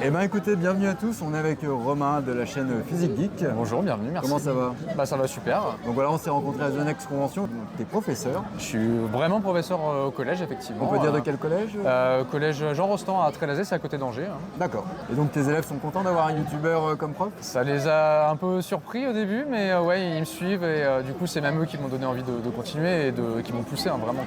Eh bien écoutez, bienvenue à tous, on est avec Romain de la chaîne Physique Geek. Bonjour, bienvenue, merci. Comment ça va? Ça va super. Donc voilà, on s'est rencontrés à The Next Convention, t'es professeur. Je suis vraiment professeur au collège, effectivement. On peut dire de quel collège? Collège Jean Rostand à Trélazé, c'est à côté d'Angers. D'accord. Et donc tes élèves sont contents d'avoir un youtubeur comme prof? Ça les a un peu surpris au début, mais ouais, ils me suivent et du coup c'est même eux qui m'ont donné envie de continuer et qui m'ont poussé, vraiment,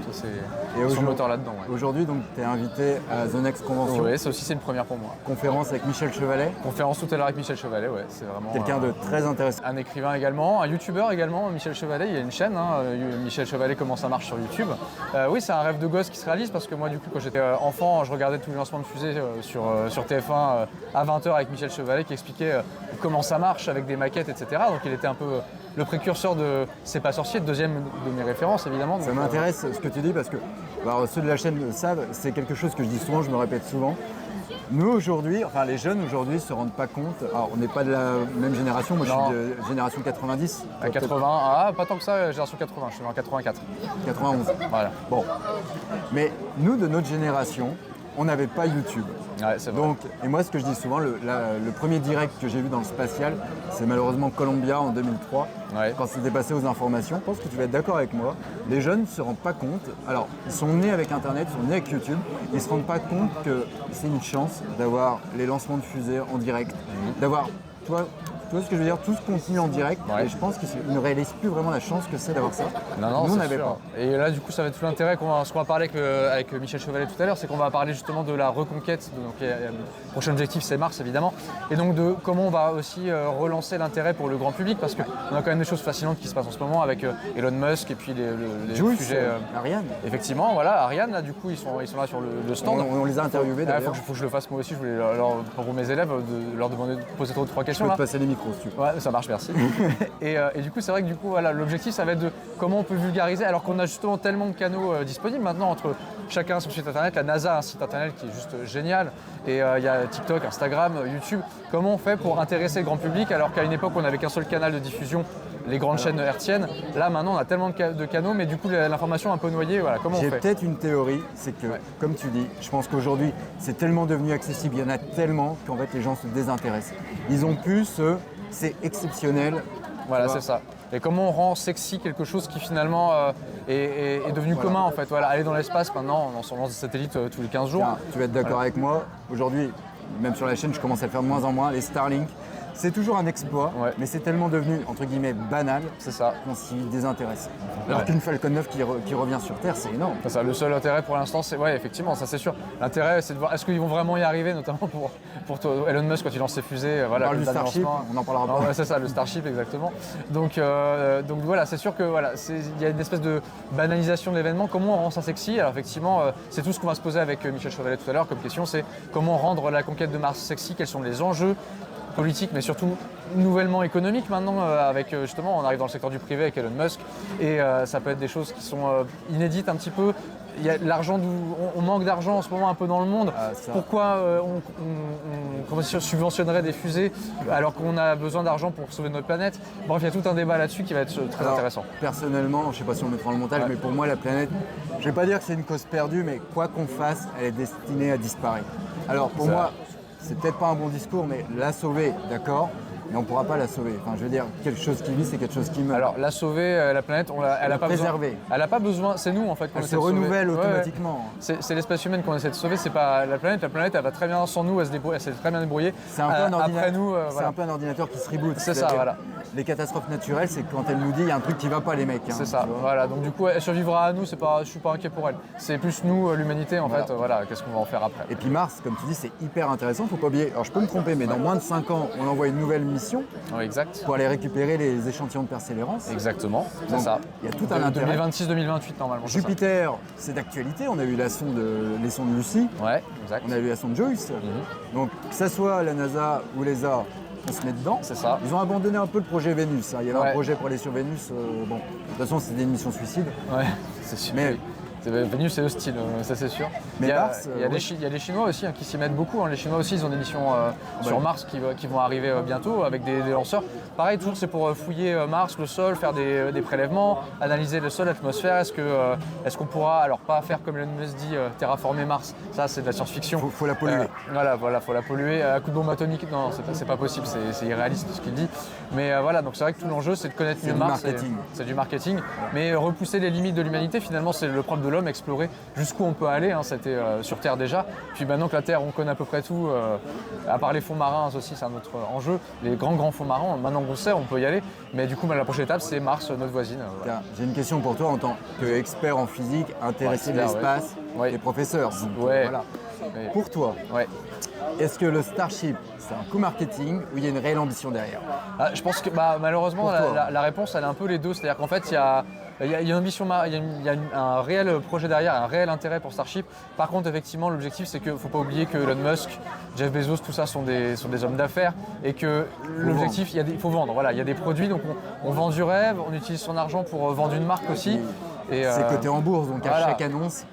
ils sont moteurs là-dedans. Ouais. Aujourd'hui, donc t'es invité à The Next Convention. Oui, c'est une première pour moi. Conférence avec Michel Chevalet. Conférence tout à l'heure avec Michel Chevalet, ouais, c'est vraiment... Quelqu'un de très intéressant. Un écrivain également, un youtubeur également, Michel Chevalet, il y a une chaîne, Michel Chevalet, comment ça marche sur YouTube. Oui, c'est un rêve de gosse qui se réalise parce que moi du coup quand j'étais enfant, je regardais tous les lancements de fusées sur TF1 à 20h avec Michel Chevalet qui expliquait comment ça marche avec des maquettes, etc. Donc il était un peu le précurseur de C'est pas sorcier, deuxième de mes références évidemment. Ça m'intéresse ce que tu dis parce que ceux de la chaîne le savent, c'est quelque chose que je dis souvent, je me répète souvent. Nous aujourd'hui, enfin les jeunes aujourd'hui ne se rendent pas compte, alors on n'est pas de la même génération, moi je suis de génération 90. À 80, pas tant que ça, génération 80, je suis en 84. 91. Voilà. Bon. Mais nous de notre génération, on n'avait pas YouTube. Ouais, c'est vrai. Donc, et moi ce que je dis souvent, le premier direct que j'ai vu dans le spatial, c'est malheureusement Columbia en 2003, quand c'était passé aux informations. Je pense que tu vas être d'accord avec moi. Les jeunes ne se rendent pas compte, alors ils sont nés avec Internet, ils sont nés avec YouTube, ils ne se rendent pas compte que c'est une chance d'avoir les lancements de fusées en direct, d'avoir, tu vois ce que je veux dire, tout ce contenu en direct, et je pense qu'ils ne réalisent plus vraiment la chance que c'est d'avoir ça. Non, nous on n'avait pas. Et là du coup ça va être tout l'intérêt ce qu'on va parler avec Michel Chevalet tout à l'heure, c'est qu'on va parler justement de la reconquête, donc le prochain objectif c'est Mars évidemment, et donc de comment on va aussi relancer l'intérêt pour le grand public, parce qu'on a quand même des choses fascinantes qui se passent en ce moment avec Elon Musk et puis les Juice, sujets... Ariane. Effectivement, voilà, Ariane là du coup ils sont là sur le stand. On les a interviewés d'ailleurs. Faut que je le fasse moi aussi, je voulais pour mes élèves leur demander de poser 3 questions. Je peux te passer les micros si tu veux. Ouais, ça marche, merci. et du coup, c'est vrai que l'objectif, ça va être de comment on peut vulgariser, alors qu'on a justement tellement de canaux disponibles maintenant entre chacun son site internet. La NASA a un site internet qui est juste génial, et il y a TikTok, Instagram, YouTube. Comment on fait pour intéresser le grand public, alors qu'à une époque, on n'avait qu'un seul canal de diffusion, les grandes chaînes hertziennes. Là, maintenant, on a tellement de canaux, mais du coup, l'information est un peu noyée. Voilà, comment on fait? J'ai peut-être une théorie, c'est que, comme tu dis, je pense qu'aujourd'hui, c'est tellement devenu accessible, il y en a tellement qu'en fait, les gens se désintéressent. Ils ont pu c'est exceptionnel. Voilà, c'est ça. Et comment on rend sexy quelque chose qui finalement est devenu commun en fait. Voilà, aller dans l'espace maintenant, on lance des satellites tous les 15 jours. Tiens, tu vas être d'accord avec moi, aujourd'hui, même sur la chaîne, je commence à le faire de moins en moins, les Starlink. C'est toujours un exploit, mais c'est tellement devenu, entre guillemets, banal, c'est ça, qu'on s'y désintéresse. Alors qu'une Falcon 9 qui revient sur Terre, c'est énorme. C'est ça, le seul intérêt pour l'instant, c'est, effectivement, ça c'est sûr. L'intérêt, c'est de voir, est-ce qu'ils vont vraiment y arriver, notamment pour Elon Musk quand il lance ses fusées. On parle du Starship, on en parlera pas. C'est ça, le Starship, exactement. Donc voilà, c'est sûr que il y a une espèce de banalisation de l'événement. Comment on rend ça sexy? Alors effectivement, c'est tout ce qu'on va se poser avec Michel Chevalet tout à l'heure comme question, c'est comment rendre la conquête de Mars sexy, quels sont les enjeux politique, mais surtout nouvellement économique maintenant, avec justement, on arrive dans le secteur du privé avec Elon Musk, et ça peut être des choses qui sont inédites un petit peu. Il y a l'argent, on manque d'argent en ce moment un peu dans le monde. Pourquoi on subventionnerait des fusées alors qu'on a besoin d'argent pour sauver notre planète? Bref, il y a tout un débat là-dessus qui va être très intéressant. Personnellement, je ne sais pas si on mettra dans le montage, mais pour moi la planète, je ne vais pas dire que c'est une cause perdue, mais quoi qu'on fasse, elle est destinée à disparaître. Alors pour moi, c'est peut-être pas un bon discours, mais la sauver, d'accord, mais on ne pourra pas la sauver. Enfin, je veux dire, quelque chose qui vit, c'est quelque chose qui meurt. Alors, la sauver, la planète, elle n'a pas besoin. Elle n'a pas besoin, c'est nous en fait. Elle se renouvelle automatiquement. C'est l'espèce humaine qu'on essaie de sauver, c'est pas la planète. La planète, elle va très bien sans nous, elle s'est très bien débrouillée. C'est un peu un ordinateur. Après nous, c'est un peu un ordinateur qui se reboot. C'est ça, voilà. Les catastrophes naturelles, c'est quand elle nous dit il y a un truc qui va pas, les mecs. C'est ça, voilà. Donc du coup, elle survivra à nous. Je suis pas inquiet pour elle. C'est plus nous, l'humanité, en fait. Voilà, qu'est-ce qu'on va en faire après. Et puis Mars, comme tu dis, c'est hyper intéressant. Faut pas oublier. Alors je peux me tromper, mais dans moins de 5 ans, on envoie une nouvelle mission. Exact. Pour aller récupérer les échantillons de Persévérance. Exactement, c'est ça. Il y a tout un intérêt. 2026-2028 normalement. Jupiter, c'est d'actualité. On a eu les sondes Lucie. Ouais, exact. On a eu la sonde Joyce. Donc que ça soit la NASA ou l'ESA, on se met dedans. C'est ça. Ils ont abandonné un peu le projet Vénus. Il y avait un projet pour aller sur Vénus. Bon, de toute façon, c'était une mission suicide. Ouais, c'est sûr. Mais Vénus c'est hostile, ça c'est sûr. Mais Mars, il y a les Chinois aussi qui s'y mettent beaucoup. Les Chinois aussi, ils ont des missions sur Mars qui vont arriver bientôt avec des lanceurs. Pareil, toujours c'est pour fouiller Mars, le sol, faire des prélèvements, analyser le sol, l'atmosphère. Est-ce qu'on pourra, alors pas faire comme Elon Musk dit, terraformer Mars, ça c'est de la science-fiction. Faut la polluer. Voilà, faut la polluer à coup de bombe atomique. Non, c'est pas possible, c'est irréaliste ce qu'il dit. Mais voilà, donc c'est vrai que tout l'enjeu c'est de connaître mieux Mars. C'est du marketing. Mais repousser les limites de l'humanité, finalement c'est le propre de l'homme, explorer jusqu'où on peut aller. C'était sur Terre déjà. Puis maintenant que la Terre, on connaît à peu près tout, à part les fonds marins aussi, c'est un autre enjeu. Les grands fonds marins, maintenant qu'on sait, on peut y aller. Mais du coup, la prochaine étape, c'est Mars, notre voisine. Voilà. J'ai une question pour toi en tant qu'expert en physique, intéressé de l'espace et professeur. Voilà. Pour toi, est-ce que le Starship, c'est un coup marketing ou il y a une réelle ambition derrière? Je pense que malheureusement, la réponse, elle est un peu les deux. C'est-à-dire qu'en fait, il y a une ambition, il y a un réel projet derrière, un réel intérêt pour Starship. Par contre, effectivement, l'objectif, c'est qu'il ne faut pas oublier que Elon Musk, Jeff Bezos, tout ça sont des hommes d'affaires et que l'objectif, il faut vendre. Voilà, il y a des produits, donc on vend du rêve, on utilise son argent pour vendre une marque aussi. C'est coté en bourse, donc à chaque annonce.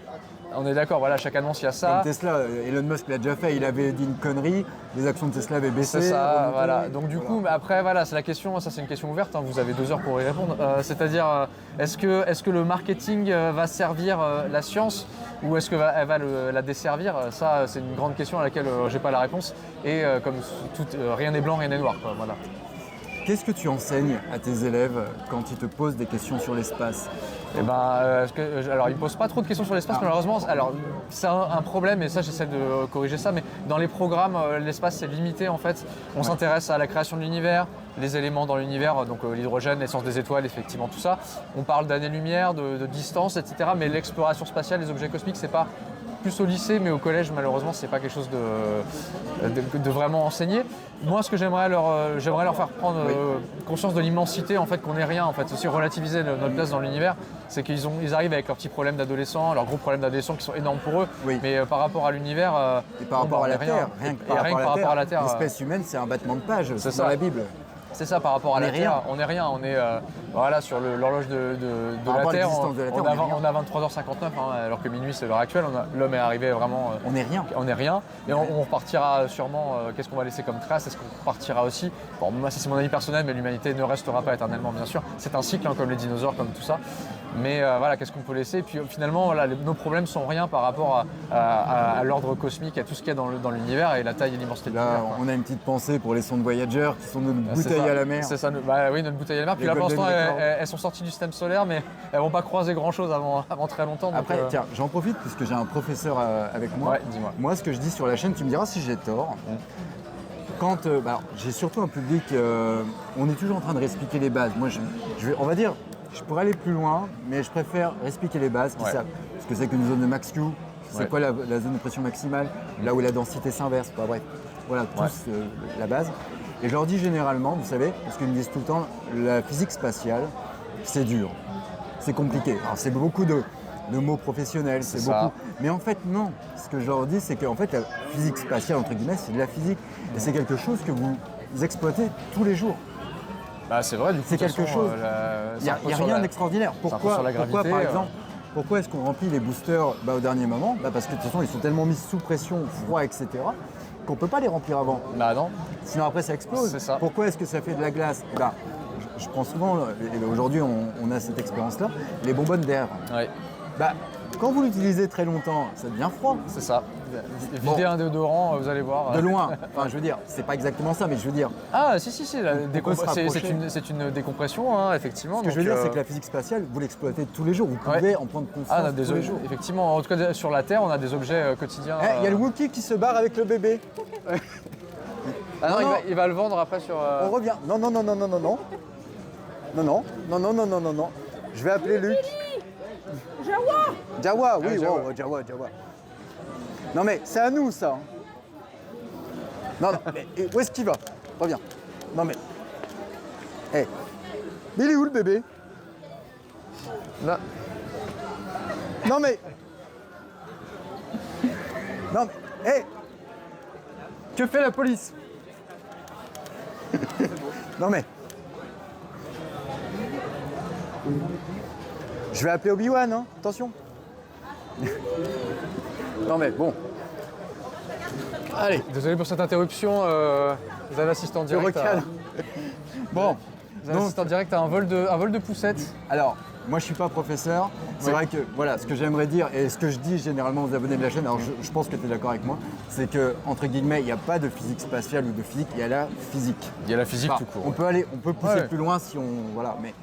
On est d'accord, chaque annonce, il y a ça. Comme Tesla, Elon Musk l'a déjà fait, il avait dit une connerie, les actions de Tesla avaient baissé. C'est ça, voilà. Donc du coup, après, c'est la question, ça c'est une question ouverte, vous avez 2 heures pour y répondre. C'est-à-dire, est-ce que le marketing va servir la science ou est-ce qu'elle va la desservir? Ça, c'est une grande question à laquelle je n'ai pas la réponse. Et comme rien n'est blanc, rien n'est noir. Voilà. Qu'est-ce que tu enseignes à tes élèves quand ils te posent des questions sur l'espace? Alors, ils ne posent pas trop de questions sur l'espace, malheureusement. Alors, c'est un problème, et ça, j'essaie de corriger ça, mais dans les programmes, l'espace, c'est limité, en fait. On s'intéresse à la création de l'univers, les éléments dans l'univers, donc l'hydrogène, l'essence des étoiles, effectivement, tout ça. On parle d'années-lumière, de distance, etc. Mais l'exploration spatiale, les objets cosmiques, c'est pas plus au lycée, mais au collège, malheureusement, c'est pas quelque chose de vraiment enseigné. Moi, ce que j'aimerais leur faire prendre conscience de l'immensité, en fait, qu'on n'est rien, en fait, aussi relativiser notre place dans l'univers, c'est qu'ils arrivent avec leurs petits problèmes d'adolescents, leurs gros problèmes d'adolescents qui sont énormes pour eux, mais par rapport à l'univers, et par rapport à la Terre, rien que par rapport à la Terre, l'espèce humaine, c'est un battement de page, c'est dans la Bible. C'est ça, par rapport à la Terre, on n'est rien. On est sur l'horloge de la Terre. On a 23h59, alors que minuit c'est l'heure actuelle. L'homme est arrivé vraiment. On n'est rien. On n'est rien. Et on repartira sûrement. Qu'est-ce qu'on va laisser comme trace? Est-ce qu'on repartira aussi? Bon, moi, c'est mon avis personnel, mais l'humanité ne restera pas éternellement, bien sûr. C'est un cycle, comme les dinosaures, comme tout ça. Mais qu'est-ce qu'on peut laisser? Et puis finalement, nos problèmes sont rien par rapport à l'ordre cosmique, à tout ce qu'il y a dans l'univers et la taille et l'immensité de l'univers. Là, on a une petite pensée pour les sondes Voyager qui sont nos bouteilles à la mer. C'est ça, notre bouteille à la mer. Puis là, pour l'instant, elles sont sorties du système solaire, mais elles ne vont pas croiser grand-chose avant très longtemps. Donc après, tiens, j'en profite puisque j'ai un professeur avec moi. Ouais, dis-moi. Moi, ce que je dis sur la chaîne, tu me diras si j'ai tort. Quand j'ai surtout un public, on est toujours en train de réexpliquer les bases. Moi, on va dire, je pourrais aller plus loin, mais je préfère expliquer les bases, qui savent ce que c'est qu'une zone de max Q, c'est quoi la zone de pression maximale, là où la densité s'inverse, bref. Voilà, tous la base. Et je leur dis généralement, vous savez, parce qu'ils me disent tout le temps, la physique spatiale, c'est dur, c'est compliqué. Alors c'est beaucoup de mots professionnels, c'est beaucoup. Mais en fait, non. Ce que je leur dis, c'est qu'en fait, la physique spatiale, entre guillemets, c'est de la physique. Et c'est quelque chose que vous exploitez tous les jours. C'est vrai, du coup, c'est quelque chose. Il n'y a rien d'extraordinaire. Pourquoi, par exemple, pourquoi est-ce qu'on remplit les boosters au dernier moment? Parce que de toute façon, ils sont tellement mis sous pression, froid, etc., qu'on ne peut pas les remplir avant. Non. Sinon après ça explose. C'est ça. Pourquoi est-ce que ça fait de la glace? Je prends souvent, et aujourd'hui on a cette expérience-là, les bonbonnes d'air. Ouais. Quand vous l'utilisez très longtemps, ça devient froid. C'est ça. Vider un déodorant, vous allez voir. De loin. Enfin, je veux dire, c'est pas exactement ça, mais je veux dire. Ah, si, c'est une décompression, effectivement. Ce que je veux dire, c'est que la physique spatiale, vous l'exploitez tous les jours. Vous pouvez en prendre conscience tous les jours. Effectivement, en tout cas, sur la Terre, on a des objets quotidiens. Il y a le Wookie qui se barre avec le bébé. Non, il va le vendre après sur. On revient. Non. Non. Je vais appeler Luc. Jawa, oui, Jawa. Non mais c'est à nous ça. Non, mais où est-ce qu'il va? Reviens. Non mais. Il est où le bébé? Là. Non mais. Que fait la police? Non mais. Je vais appeler Obi-Wan, attention. Non mais bon. Allez, Désolé pour cette interruption, vous avez l'assistant je direct. recale. Bon, Vous avez l'assistant direct à un vol de poussettes. alors, moi je suis pas professeur. C'est vrai que voilà, ce que j'aimerais dire et ce que je dis généralement aux abonnés de la chaîne, alors je pense que tu es d'accord avec moi, c'est que entre guillemets, il n'y a pas de physique spatiale ou de physique, il y a la physique. Il y a la physique Enfin, tout court. on peut pousser plus loin si on voilà, mais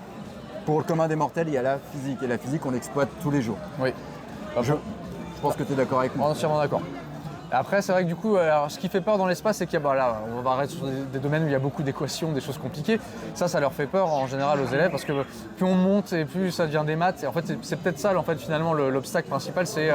pour le commun des mortels, il y a la physique et la physique on l'exploite tous les jours. Oui. Je pense que tu es d'accord avec moi. Entièrement d'accord. Après, c'est vrai que du coup, alors, ce qui fait peur dans l'espace, c'est qu'il y a, là, on va arrêter sur des domaines où il y a beaucoup d'équations, des choses compliquées. Ça leur fait peur en général aux élèves parce que plus on monte et plus ça devient des maths. Et en fait, c'est peut-être ça, en fait, finalement, l'obstacle principal, c'est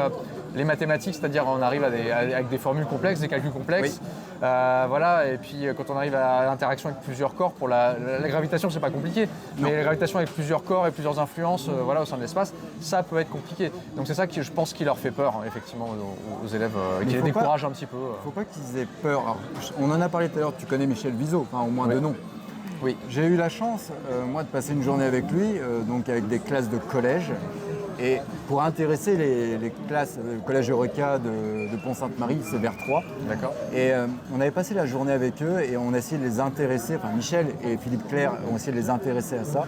les mathématiques, c'est-à-dire on arrive avec des formules complexes, des calculs complexes. Oui. Voilà, et puis quand on arrive à l'interaction avec plusieurs corps, pour la gravitation, c'est pas compliqué, mais la gravitation avec plusieurs corps et plusieurs influences voilà, au sein de l'espace, ça peut être compliqué. Donc c'est ça qui, je pense, qui leur fait peur, effectivement, aux élèves, qui les décourage un petit peu. Faut pas qu'ils aient peur. Alors, on en a parlé tout à l'heure, tu connais Michel Viseau, enfin au moins de nom. Oui. J'ai eu la chance, moi, de passer une journée avec lui, donc avec des classes de collège. Et pour intéresser les classes, le collège Eureka de Pont-Sainte-Marie, c'est vers 3. D'accord. Et on avait passé la journée avec eux et on a essayé de les intéresser, enfin Michel et Philippe Claire ont essayé de les intéresser à ça.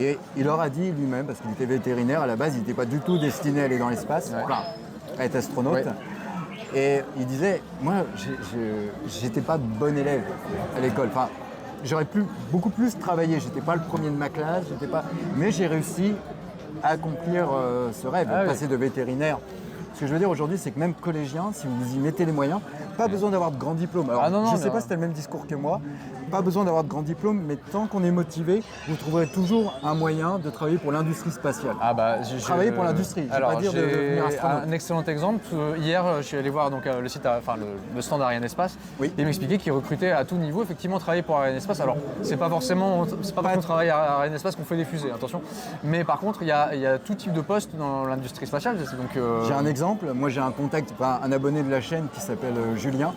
Et il leur a dit lui-même, parce qu'il était vétérinaire, à la base il n'était pas du tout destiné à aller dans l'espace, enfin, à être astronaute. Ouais. Et il disait, moi j'étais pas bon élève à l'école. Enfin, j'aurais pu beaucoup plus travailler, j'étais pas le premier de ma classe, mais j'ai réussi à accomplir ce rêve, passer de vétérinaire. Ce que je veux dire aujourd'hui, c'est que même collégien, si vous y mettez les moyens, pas besoin d'avoir de grands diplômes. Alors, je ne sais pas si tu as le même discours que moi, pas besoin d'avoir de grands diplômes, mais tant qu'on est motivé, vous trouverez toujours un moyen de travailler pour l'industrie spatiale. Travailler pour l'industrie, je ne vais pas dire de devenir astronaute. Un excellent exemple. Hier, je suis allé voir donc, le site, le stand Ariane Espace. Oui. Et il m'expliquait qu'il recrutait à tout niveau, effectivement, travailler pour Ariane Espace. Alors, c'est pas forcément parce qu'on travaille à Ariane Espace qu'on fait des fusées, attention. Mais par contre, il y a tout type de postes dans l'industrie spatiale. J'ai un exemple. Moi, j'ai un contact, un abonné de la chaîne qui s'appelle Julien,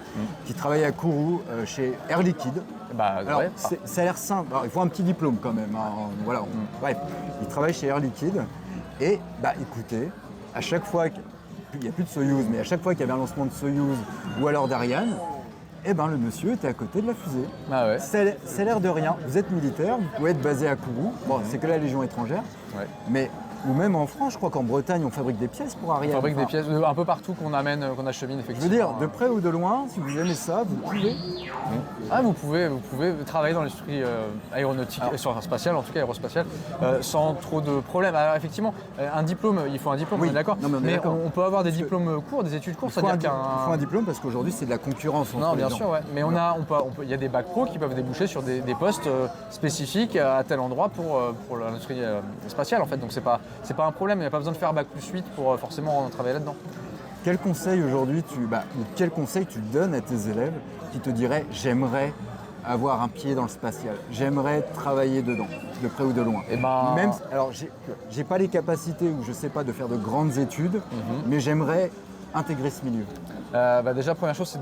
qui travaille à Kourou chez Air Liquide. Alors, ça a l'air simple. Alors, il faut un petit diplôme quand même. Voilà. Bref, il travaille chez Air Liquide. Et écoutez, à chaque fois il n'y a plus de Soyouz, mais à chaque fois qu'il y avait un lancement de Soyouz ou alors d'Ariane, le monsieur était à côté de la fusée. C'est l'air de rien. Vous êtes militaire, vous pouvez être basé à Kourou. Bon, c'est que la Légion étrangère. Ouais. Mais ou même en France, je crois qu'en Bretagne, on fabrique des pièces pour Ariane. On fabrique des pièces un peu partout qu'on achemine, effectivement. Je veux dire, de près ou de loin, si vous aimez ça, vous pouvez. Vous pouvez travailler dans l'industrie aéronautique, spatiale, en tout cas aérospatiale, sans trop de problèmes. Alors effectivement, un diplôme, il faut un diplôme, on est d'accord. Mais on peut avoir des diplômes courts, des études courtes. Il faut un diplôme parce qu'aujourd'hui, c'est de la concurrence. Non, bien sûr, ouais. Mais il y a des bacs pro qui peuvent déboucher sur des postes spécifiques à tel endroit pour l'industrie spatiale, en fait. Donc c'est pas un problème, il n'y a pas besoin de faire bac plus 8 pour forcément travailler là-dedans. Quel conseil aujourd'hui quel conseil tu donnes à tes élèves qui te diraient j'aimerais avoir un pied dans le spatial, j'aimerais travailler dedans, de près ou de loin. Même, alors j'ai pas les capacités ou je sais pas de faire de grandes études, mais j'aimerais intégrer ce milieu. Déjà, première chose,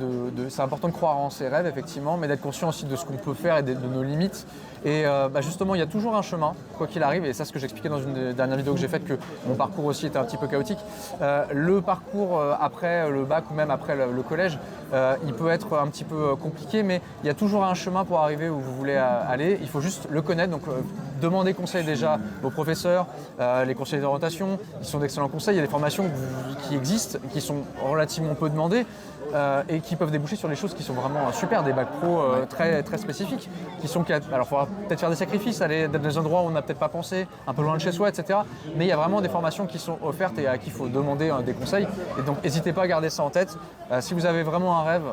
c'est important de croire en ses rêves, effectivement, mais d'être conscient aussi de ce qu'on peut faire et de nos limites. Et justement, il y a toujours un chemin, quoi qu'il arrive, et ça, c'est ce que j'expliquais dans une des dernières vidéos que j'ai faites, que mon parcours aussi était un petit peu chaotique. Le parcours après le bac ou même après le collège, il peut être un petit peu compliqué, mais il y a toujours un chemin pour arriver où vous voulez aller. Il faut juste le connaître, donc demandez conseil déjà aux professeurs, les conseillers d'orientation, ils sont d'excellents conseils. Il y a des formations qui existent, qui sont relativement peu demandées. Et qui peuvent déboucher sur des choses qui sont vraiment super, des bacs pro très, très spécifiques. Alors il faudra peut-être faire des sacrifices, aller dans des endroits où on n'a peut-être pas pensé, un peu loin de chez soi, etc. Mais il y a vraiment des formations qui sont offertes et à qui il faut demander des conseils. Et donc n'hésitez pas à garder ça en tête. Si vous avez vraiment un rêve,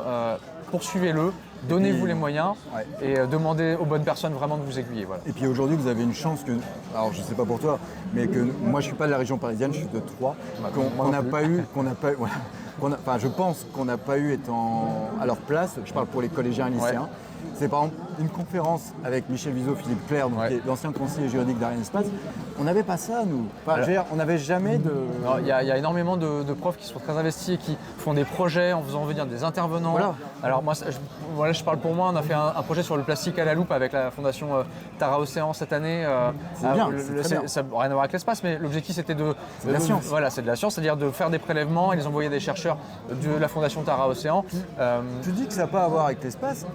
poursuivez-le. Donnez-vous les moyens et demandez aux bonnes personnes vraiment de vous aiguiller. Voilà. Et puis aujourd'hui, vous avez une chance que, alors je ne sais pas pour toi, mais que moi je ne suis pas de la région parisienne, je suis de Troyes, je pense qu'on n'a pas eu étant à leur place, je parle pour les collégiens et lycéens, C'est par exemple une conférence avec Michel Viseau, Philippe Clerc, donc, qui est l'ancien conseiller juridique d'Arianespace. On n'avait pas ça, nous. Enfin, je veux dire, on n'avait jamais de... Il y a énormément de profs qui sont très investis et qui font des projets en faisant venir des intervenants. Voilà. Alors moi, je parle pour moi, on a fait un projet sur le plastique à la loupe avec la fondation Tara Océan cette année. C'est bien, c'est bien. Ça n'a rien à voir avec l'espace, mais l'objectif c'était de... C'est de la science. Voilà, c'est de la science, c'est-à-dire de faire des prélèvements et les envoyer à des chercheurs de la fondation Tara Océan. Tu dis que ça n'a pas à voir avec l'espace.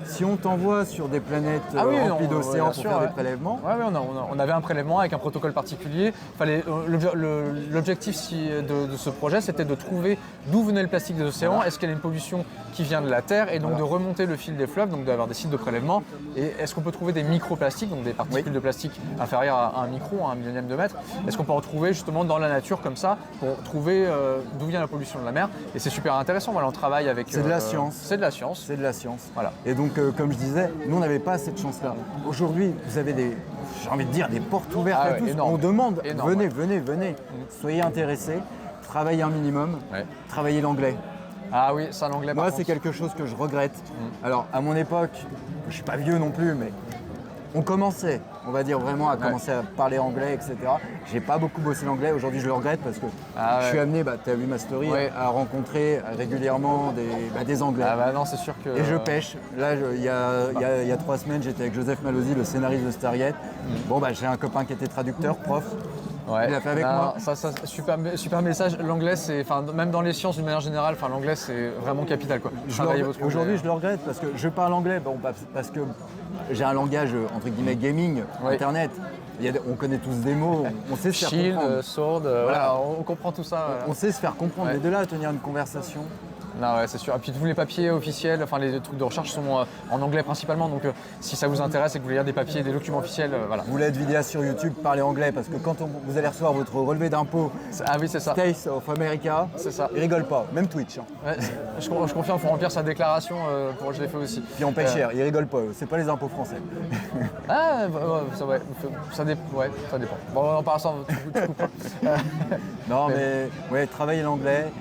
Si on t'envoie sur des planètes remplies d'océans pour faire des prélèvements... Oui, on avait un prélèvement avec un protocole particulier. L'objectif de ce projet, c'était de trouver d'où venait le plastique des océans, est-ce qu'il y a une pollution qui vient de la Terre, et donc de remonter le fil des fleuves, donc d'avoir des sites de prélèvement, et est-ce qu'on peut trouver des microplastiques, donc des particules de plastique inférieures à un micro, à un millionième de mètre, est-ce qu'on peut en trouver justement dans la nature comme ça, pour trouver d'où vient la pollution de la mer, et c'est super intéressant, voilà, on travaille avec... C'est de la science. C'est de la science. C'est de la science. Voilà. Et donc, comme je disais, nous, on n'avait pas cette chance-là. Aujourd'hui, vous avez j'ai envie de dire, des portes ouvertes à tous. Énorme. On demande, Énorme, venez, soyez intéressés, travaillez un minimum, travaillez l'anglais. Ah oui, ça l'anglais. Moi, c'est quelque chose que je regrette. Alors, à mon époque, je suis pas vieux non plus, mais on commençait, on va dire vraiment, à commencer à parler anglais, etc. J'ai pas beaucoup bossé l'anglais. Aujourd'hui, je le regrette parce que je suis amené, tu as vu ma story, à rencontrer régulièrement des Anglais. Ah bah non, c'est sûr que... Et je pêche. Là, il y a 3 semaines, j'étais avec Joseph Malozzi, le scénariste de Stargate. Bon, j'ai un copain qui était traducteur, prof. Il a fait avec moi. Ça, super message. L'anglais, c'est, même dans les sciences d'une manière générale, l'anglais c'est vraiment capital, quoi. Aujourd'hui, je le regrette parce que je parle anglais, parce que j'ai un langage entre guillemets gaming, internet. On connaît tous des mots, on sait se faire comprendre. Shield, sword, on comprend tout ça. On sait se faire comprendre, mais de là à tenir une conversation. Non, c'est sûr. Et puis tous les papiers officiels, les trucs de recherche sont en anglais principalement. Donc si ça vous intéresse et que vous voulez lire des papiers, des documents officiels, voilà. Vous voulez être vidéaste sur YouTube, parlez anglais parce que quand vous allez recevoir votre relevé d'impôt, oui, c'est ça. States of America, c'est ça. Ils rigolent pas, même Twitch. Je confirme, il faut remplir sa déclaration. Je l'ai fait aussi. Puis on paye cher, ils rigolent pas, c'est pas les impôts français. Ça dépend. Bon, on en parle sans. Non, mais travailler l'anglais.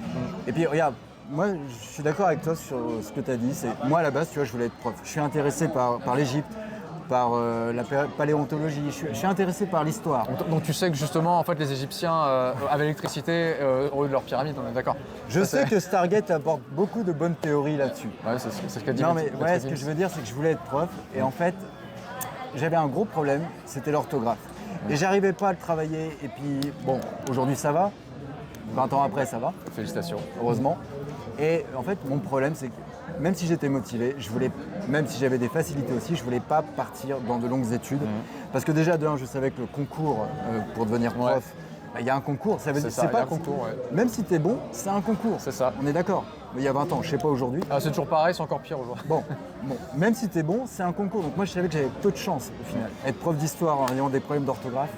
Et puis regarde. Moi, je suis d'accord avec toi sur ce que tu as dit. Moi, à la base, tu vois, je voulais être prof. Je suis intéressé par l'Égypte, par la paléontologie. Je suis intéressé par l'histoire. Donc, tu sais que justement, en fait, les Égyptiens avaient l'électricité au lieu de leur pyramide, on est d'accord. Je sais que Stargate apporte beaucoup de bonnes théories là-dessus. Ouais, c'est ce qu'a dit. Non, mais ce que je veux dire, c'est que je voulais être prof. Et en fait, j'avais un gros problème, c'était l'orthographe. Et j'arrivais pas à le travailler. Et puis, bon, aujourd'hui, ça va. 20 ans après, ça va. Félicitations. Heureusement. Et en fait, mon problème, c'est que même si j'étais motivé, même si j'avais des facilités aussi, je ne voulais pas partir dans de longues études. Parce que déjà, je savais que le concours pour devenir prof, il y a un concours. Ça veut dire c'est pas un concours. Même si tu es bon, c'est un concours. C'est ça. On est d'accord. Mais il y a 20 ans, je ne sais pas aujourd'hui. C'est toujours pareil, c'est encore pire aujourd'hui. Bon, même si tu es bon, c'est un concours. Donc moi, je savais que j'avais peu de chance au final. Être prof d'histoire en ayant des problèmes d'orthographe,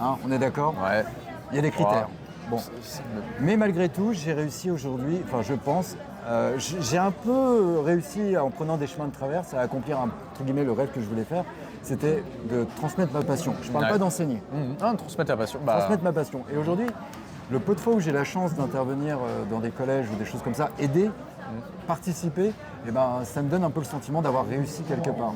on est d'accord. Il y a des critères. Bon. Mais malgré tout, j'ai réussi aujourd'hui, je pense, j'ai un peu réussi en prenant des chemins de traverse à accomplir entre guillemets le rêve que je voulais faire, c'était de transmettre ma passion. Je ne parle pas d'enseigner. Transmettre ta passion. Transmettre ma passion. Et aujourd'hui, le peu de fois où j'ai la chance d'intervenir dans des collèges ou des choses comme ça, aider, participer, ça me donne un peu le sentiment d'avoir réussi quelque part.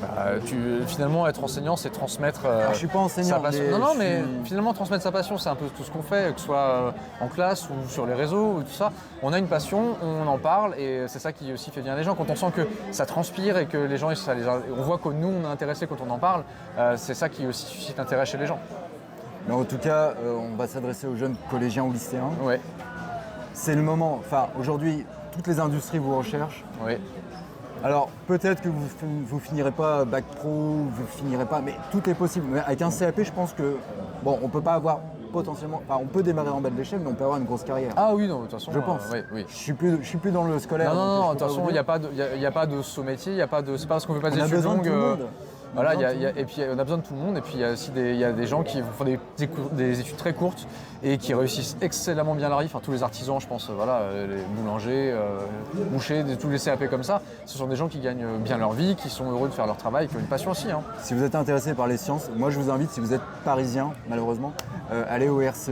Finalement, être enseignant, c'est transmettre je suis pas enseignant, sa passion. Mais finalement, transmettre sa passion, c'est un peu tout ce qu'on fait, que ce soit en classe ou sur les réseaux ou tout ça. On a une passion, on en parle et c'est ça qui aussi fait bien les gens. Quand on sent que ça transpire et que les gens, on voit que nous, on est intéressés quand on en parle, c'est ça qui aussi suscite l'intérêt chez les gens. Mais en tout cas, on va s'adresser aux jeunes collégiens ou lycéens. Ouais. C'est le moment. Aujourd'hui, toutes les industries vous recherchent. Oui. Alors, peut-être que vous finirez pas bac pro, vous finirez pas, mais tout est possible. Mais avec un CAP, je pense que, on peut pas avoir potentiellement, on peut démarrer en bas de l'échelle, mais on peut avoir une grosse carrière. Ah oui, non, de toute façon. Je pense. Oui. Je suis plus dans le scolaire. Non, de toute façon, il n'y a pas de saut métier, c'est pas parce qu'on ne fait pas des études longues. Voilà, et puis on a besoin de tout le monde. Et puis il y a aussi des gens qui font des études très courtes et qui réussissent excellemment bien leur vie. Enfin, tous les artisans, je pense, les boulangers, bouchers, tous les CAP comme ça, ce sont des gens qui gagnent bien leur vie, qui sont heureux de faire leur travail, qui ont une passion aussi. Hein. Si vous êtes intéressé par les sciences, moi je vous invite, si vous êtes parisien, malheureusement, allez au RCE.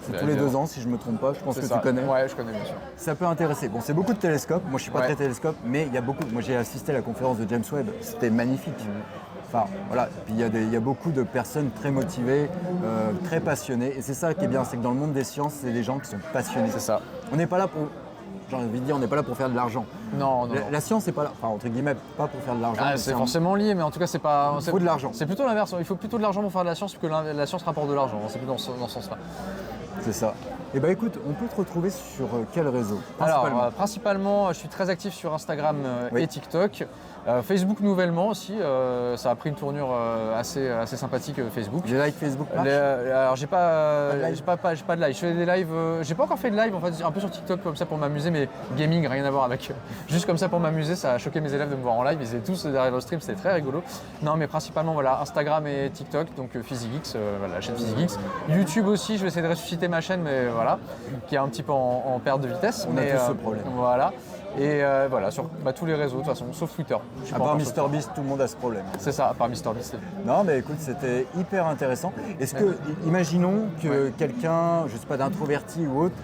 C'est tous les 2 ans, si je ne me trompe pas. Je pense que tu connais. Ouais, je connais bien sûr. Ça peut intéresser. Bon, c'est beaucoup de télescopes. Moi, je suis pas très télescope, mais il y a beaucoup. Moi, j'ai assisté à la conférence de James Webb. C'était magnifique. Enfin, voilà. Puis il y a beaucoup de personnes très motivées, très passionnées. Et c'est ça qui est bien, c'est que dans le monde des sciences, c'est des gens qui sont passionnés. C'est ça. On n'est pas là pour. J'ai envie de dire, on n'est pas là pour faire de l'argent. Non. La science, c'est pas là. Enfin, entre guillemets, pas pour faire de l'argent. C'est forcément lié, mais en tout cas, c'est pas. Il faut de l'argent. C'est plutôt l'inverse. Il faut plutôt de l'argent pour faire de la science, que la science rapporte de l'argent. C'est plutôt dans ce sens-là. C'est ça. Eh bien écoute, on peut te retrouver sur quel réseau Principalement, je suis très actif sur Instagram et TikTok. Facebook nouvellement aussi, ça a pris une tournure assez sympathique Facebook. Les lives Facebook alors j'ai pas de live, je fais des lives, j'ai pas encore fait de live en fait, un peu sur TikTok comme ça pour m'amuser, mais gaming, rien à voir avec, juste comme ça pour m'amuser, ça a choqué mes élèves de me voir en live, ils étaient tous derrière le stream, c'était très rigolo. Non mais principalement voilà, Instagram et TikTok, donc PhysiqueX, la chaîne PhysiqueX. YouTube aussi, je vais essayer de ressusciter ma chaîne, mais voilà, qui est un petit peu en perte de vitesse. On a tous ce problème. Voilà. Et voilà, sur tous les réseaux de toute façon, sauf Twitter. À part MrBeast, tout le monde a ce problème. C'est ça, à part MrBeast. Non, mais écoute, c'était hyper intéressant. Est-ce que, imaginons que quelqu'un, je sais pas, d'introverti ou autre,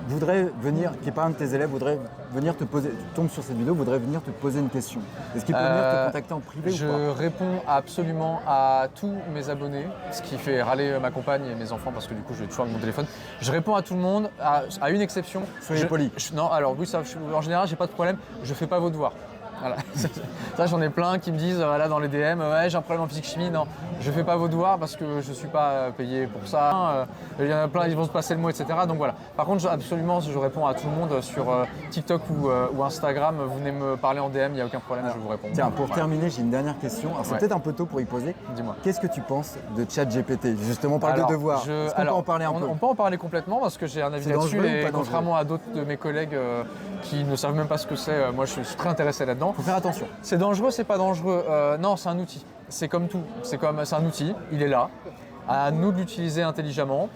voudrait venir, qui n'est pas un de tes élèves, voudrait venir te poser, tu tombes sur cette vidéo, voudrait venir te poser une question. Est-ce qu'il peut venir te contacter en privé ou pas? Je réponds absolument à tous mes abonnés, ce qui fait râler ma compagne et mes enfants parce que du coup je vais toujours avec mon téléphone. Je réponds à tout le monde, à une exception. Soyez poli. Non, alors oui, ça, en général, j'ai pas de problème, je fais pas vos devoirs. Voilà. Ça, j'en ai plein qui me disent voilà, dans les DM, ouais, j'ai un problème en physique-chimie. Non, je fais pas vos devoirs parce que je suis pas payé pour ça. Il y en a plein, ils vont se passer le mot, etc. Donc voilà. Par contre, absolument, je réponds à tout le monde sur TikTok ou Instagram. Vous venez me parler en DM, il n'y a aucun problème, je vous réponds. Tiens, pour terminer, j'ai une dernière question. Alors, c'est peut-être un peu tôt pour y poser. Dis-moi. Qu'est-ce que tu penses de ChatGPT? Justement, on parle de devoirs. Est-ce qu'on peut en parler un peu? On peut en parler complètement parce que j'ai un avis là-dessus. Et contrairement à d'autres de mes collègues qui ne savent même pas ce que c'est, moi je suis très intéressé là-dedans. Il faut faire attention. C'est dangereux, c'est pas dangereux. Non, c'est un outil. C'est comme tout. C'est un outil. Il est là. À nous de l'utiliser intelligemment.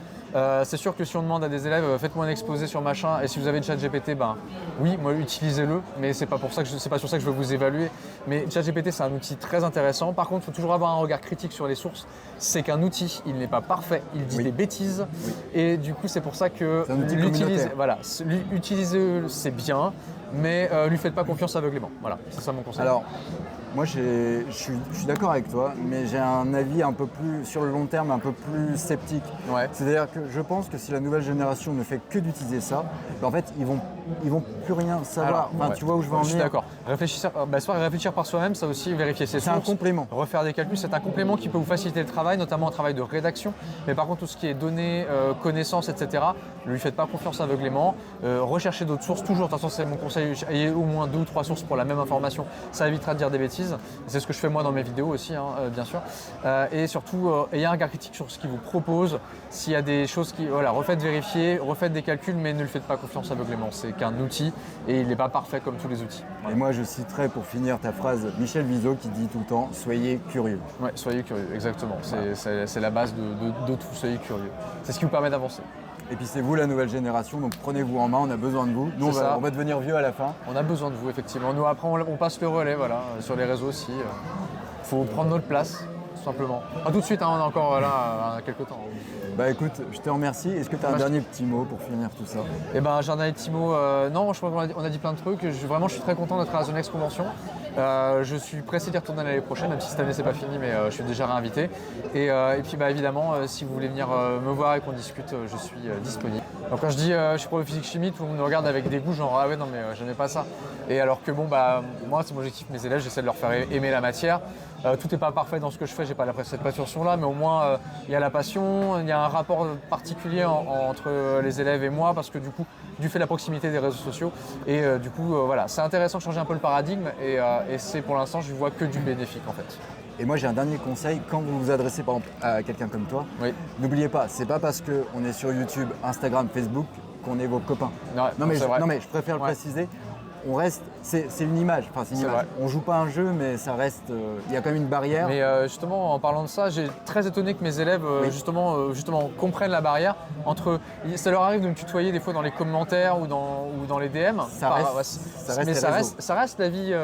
C'est sûr que si on demande à des élèves, faites-moi un exposé sur machin, et si vous avez ChatGPT, ben oui, moi utilisez-le, mais c'est pas sur ça que je veux vous évaluer. Mais ChatGPT, c'est un outil très intéressant. Par contre, il faut toujours avoir un regard critique sur les sources. C'est qu'un outil, il n'est pas parfait, il dit des bêtises, et du coup, c'est pour ça que l'utiliser, c'est bien, mais lui faites pas confiance aveuglément. Voilà, c'est ça mon conseil. Alors, moi, je suis d'accord avec toi, mais j'ai un avis un peu plus, sur le long terme, un peu plus sceptique. Ouais. C'est-à-dire que je pense que si la nouvelle génération ne fait que d'utiliser ça, ben en fait, ils vont plus rien savoir. Alors, tu vois où je veux en venir? Je suis d'accord. Soit réfléchir par soi-même, ça aussi, vérifier ses sources. C'est un complément. Refaire des calculs, c'est un complément qui peut vous faciliter le travail, notamment un travail de rédaction. Mais par contre, tout ce qui est données, connaissances, etc., ne lui faites pas confiance aveuglément. Recherchez d'autres sources, toujours. De toute façon, c'est mon conseil. Ayez au moins 2 ou 3 sources pour la même information. Ça évitera de dire des bêtises. C'est ce que je fais moi dans mes vidéos aussi, bien sûr. Et surtout, ayez un regard critique sur ce qu'il vous propose. S'il y a des choses refaites vérifier, refaites des calculs, mais ne lui faites pas confiance aveuglément. C'est qu'un outil et il n'est pas parfait comme tous les outils. Et moi, je citerai pour finir ta phrase Michel Viseau qui dit tout le temps « Soyez curieux ». Ouais, soyez curieux, exactement. C'est la base de tout, soyez curieux. C'est ce qui vous permet d'avancer. Et puis c'est vous la nouvelle génération, donc prenez-vous en main, on a besoin de vous. Nous, on va devenir vieux à la fin. On a besoin de vous, effectivement. Nous, après, on passe le relais, voilà, sur les réseaux aussi. Il faut prendre notre place, tout simplement. Pas tout de suite, on est encore là quelques temps. Bah écoute, je te remercie. Est-ce que tu as un dernier petit mot pour finir tout ça? Eh ben, j'ai un dernier petit mot. Non, je crois qu'on a dit plein de trucs. Vraiment, je suis très content d'être à la The Next Convention. Je suis pressé d'y retourner l'année prochaine, même si cette année c'est pas fini, mais je suis déjà réinvité. Et puis évidemment, si vous voulez venir me voir et qu'on discute, je suis disponible. Donc quand je dis je suis pour le physique-chimie, tout le monde me regarde avec dégoût, genre ah ouais non mais j'aimais pas ça. Et alors que moi c'est mon objectif, mes élèves, j'essaie de leur faire aimer la matière. Tout n'est pas parfait dans ce que je fais, j'ai pas cette passion-là, mais au moins il y a la passion, il y a un rapport particulier entre les élèves et moi, parce que du coup, du fait de la proximité des réseaux sociaux, et du coup, voilà, c'est intéressant de changer un peu le paradigme, et c'est pour l'instant, je ne vois que du bénéfique en fait. Et moi j'ai un dernier conseil, quand vous vous adressez par exemple à quelqu'un comme toi, n'oubliez pas, c'est pas parce qu'on est sur YouTube, Instagram, Facebook qu'on est vos copains. Non mais je préfère le préciser. on reste, c'est une image. Enfin, c'est une image. Vrai. On joue pas un jeu, mais ça reste. Il y a quand même une barrière. Mais justement, en parlant de ça, j'ai très étonné que mes élèves justement comprennent la barrière entre. Ça leur arrive de me tutoyer des fois dans les commentaires ou dans les DM. Ça reste la vie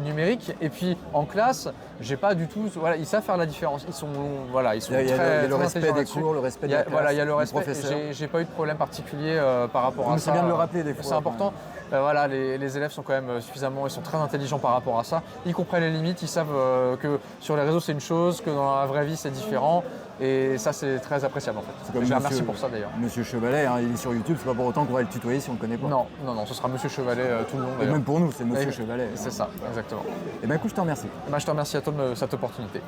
numérique. Et puis en classe, j'ai pas du tout. Voilà, ils savent faire la différence. Ils sont très. Il y a le respect des là-dessus. cours, le respect de la classe. Voilà, il y a le respect. professeur. J'ai pas eu de problème particulier par rapport à ça. C'est bien de le rappeler des fois. C'est important. Voilà, les élèves sont quand même suffisamment, ils sont très intelligents par rapport à ça. Ils comprennent les limites, ils savent que sur les réseaux c'est une chose, que dans la vraie vie c'est différent. Et ça c'est très appréciable en fait. Je les remercie pour ça d'ailleurs. Monsieur Chevalet, il est sur YouTube, c'est pas pour autant qu'on va le tutoyer si on ne le connaît pas. Non, ce sera Monsieur Chevalet tout le long Et d'ailleurs. même pour nous, c'est Monsieur Chevalet. C'est ça, exactement. Et bien écoute, je te remercie. Je te remercie à toi de cette opportunité.